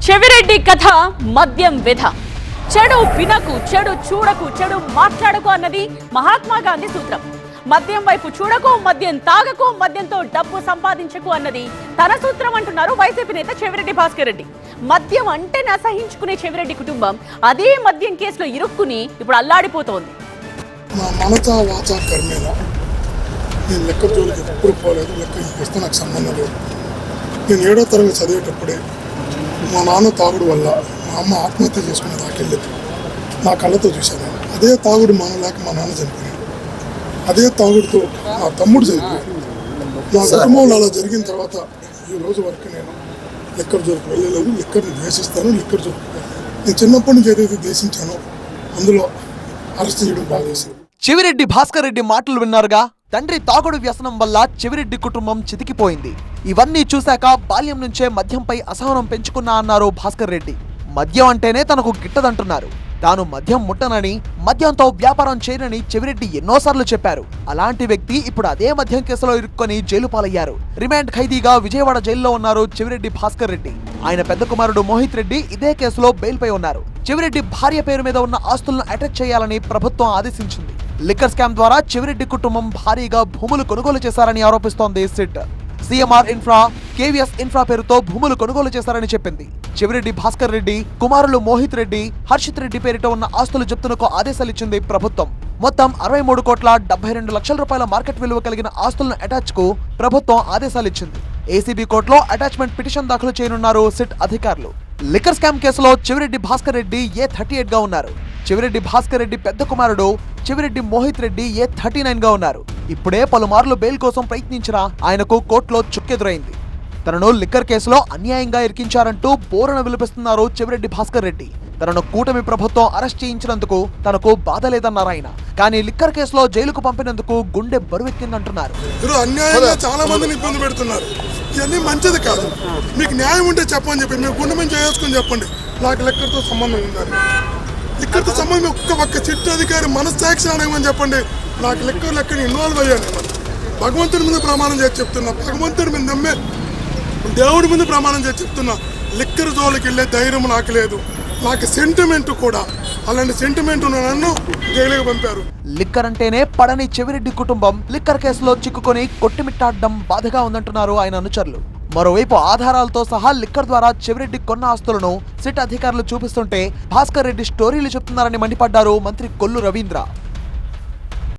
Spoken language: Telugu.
చెవిరెడ్డి కథ మద్యం వ్యధ. చెడు వినకు, చెడు చూడకు, చెడు మాట్లాడకు అన్నది మహాత్మా గాంధీ సూత్రం. మద్యం వైపు చూడకు, మద్యం తాగకు, మద్యంతో డబ్బు సంపాదించకు అన్నది తన సూత్రం అంటున్నారు వైసీపీ నేత చెవిరెడ్డి భాస్కర్ రెడ్డి. మద్యం అంటే అసహించుకునే చెవిరెడ్డి కుటుంబం అదే మద్యం కేసులో ఇరుక్కుని ఇప్పుడు అల్లాడిపోతోంది. నా మనసా వాచా కర్మేనా, నేను లెక్క జోలికి ఎప్పుడు పోలేదు, లెక్క వస్తే నాకు సంబంధం లేదు. నేను 7వ తరగతి చదివేటప్పుడే మా నాన్న తాగుడు వల్ల మా అమ్మ ఆత్మహత్య చేసుకునే దాకెళ్ళేది నా కళ్ళతో చూశాను. అదే తాగుడు మానలేక మా నాన్న చనిపోయాడు, అదే తాగుడుతో మా తమ్ముడు చనిపోయాడు. నా కుటుంబంలో అలా జరిగిన తర్వాత ఈ రోజు వరకు నేను లిక్కర్ జోలికి వెళ్ళలేదు. లిక్కర్ని ద్వేషిస్తాను, లిక్కర్ జోలికి నేను చిన్నప్పటి నుంచి ఏదైతే ద్వేషించానో అందులో అరెస్ట్ చేయడం బాగా చేసింది. చెవిరెడ్డి భాస్కర్ రెడ్డి మాటలు విన్నారుగా. తండ్రి తాగుడు వ్యసనం వల్ల చెవిరెడ్డి కుటుంబం చితికిపోయింది. ఇవన్నీ చూశాక బాల్యం నుంచే మద్యంపై అసహనం పెంచుకున్నా అన్నారు భాస్కర్ రెడ్డి. మద్యం అంటేనే తనకు గిట్టదంటున్నారు. తాను మద్యం ముట్టనని, మద్యంతో వ్యాపారం చేయనని చెవిరెడ్డి ఎన్నోసార్లు చెప్పారు. అలాంటి వ్యక్తి ఇప్పుడు అదే మద్యం కేసులో ఇరుక్కొని జైలు పాలయ్యారు. రిమాండ్ ఖైదీగా విజయవాడ జైల్లో ఉన్నారు చెవిరెడ్డి భాస్కర్ రెడ్డి. ఆయన పెద్ద కుమారుడు మోహిత్ రెడ్డి ఇదే కేసులో బెయిల్పై ఉన్నారు. చెవిరెడ్డి భార్య పేరు మీద ఉన్న ఆస్తులను అటాచ్ చేయాలని ప్రభుత్వం ఆదేశించింది. లిక్కర్ స్కామ్ ద్వారా చెవిరెడ్డి కుటుంబం భారీగా భూములు కొనుగోలు చేశారని ఆరోపిస్తోంది SIT. CMR infra, KVS infra పేరుతో భూములు కొనుగోలు చేశారని చెప్పింది. చెవిరెడ్డి భాస్కర్ రెడ్డి కుమారులు మోహిత్ రెడ్డి, హర్షిత్ రెడ్డి పేరిట ఉన్న ఆస్తుల జప్తునకు ఆదేశాలిచ్చింది ప్రభుత్వం. మొత్తం 63,72 లక్షల రూపాయల మార్కెట్ విలువ కలిగిన ఆస్తులను అటాచ్ కు ప్రభుత్వం ఆదేశాలిచ్చింది. ఏసీబీ కోర్టులో అటాచ్మెంట్ పిటిషన్ దాఖలు చేయనున్నారు సిట్ అధికారులు. లిక్కర్ స్కామ్ కేసులో చెవిరెడ్డి భాస్కర్ రెడ్డి A38 గా ఉన్నారు. చెవిరెడ్డి భాస్కర్ రెడ్డి పెద్ద కుమారుడు చెవిరెడ్డి మోహిత్ రెడ్డి A39 గా ఉన్నారు. ఇప్పుడే పలుమార్లు బెయిల్ కోసం ప్రయత్నించినా ఆయనకు కోర్టులో చుక్కెదురైంది. తనను లిక్కర్ కేసులో అన్యాయంగా ఇరికించారంటూ బోరున విలిపిస్తున్నారు చెవిరెడ్డి భాస్కర్ రెడ్డి. తనను కూటమి ప్రభుత్వం అరెస్ట్ చేయించినందుకు తనకు బాధ లేదన్నారు ఆయన. కానీ లిక్కర్ కేసులో జైలుకు పంపినందుకు గుండె బరువెక్కిందంటున్నారు. అన్యాయంగా చాలా మందిని ఇబ్బంది పెడుతున్నారు. ఇవన్నీ మంచిది కాదు. మీకు న్యాయం ఉంటే చెప్పని చెప్పి మీరు గుండె మీద చేసుకుని చెప్పండి, నాకు లిక్కర్తో సంబంధం ఉందని. లిక్కర్తో సంబంధం ఒక్క చిట్టు అధికారి మనస్సాక్షి అడగమని చెప్పండి, నాకు లిక్కర్ ఇన్వాల్వ్ అయ్యాను. భగవంతుడి మీద ప్రమాణం చేసి చెప్తున్నా, భగవంతుడి మీద నమ్మే దేవుడి మీద ప్రమాణం చేసి చెప్తున్నా, లిక్కర్ జోలికి వెళ్ళే ధైర్యం నాకు లేదు. నాకు సెంటిమెంట్ కూడా, అలాంటి సెంటిమెంట్ ఉన్న నన్ను జైలుకి పంపారు. లిక్కర్ అంటేనే పడని చెవిరెడ్డి కుటుంబం లిక్కర్ కేసులో చిక్కుకొని కొట్టిమిట్టాడడం బాధగా ఉందంటున్నారు ఆయన అనుచరులు. మరోవైపు ఆధారాలతో సహా లిక్కర్ ద్వారా చెవిరెడ్డి కొన్న ఆస్తులను సిట్ అధికారులు చూపిస్తుంటే భాస్కర్ రెడ్డి స్టోరీలు చెప్తున్నారని మండిపడ్డారు మంత్రి కొల్లు రవీంద్ర.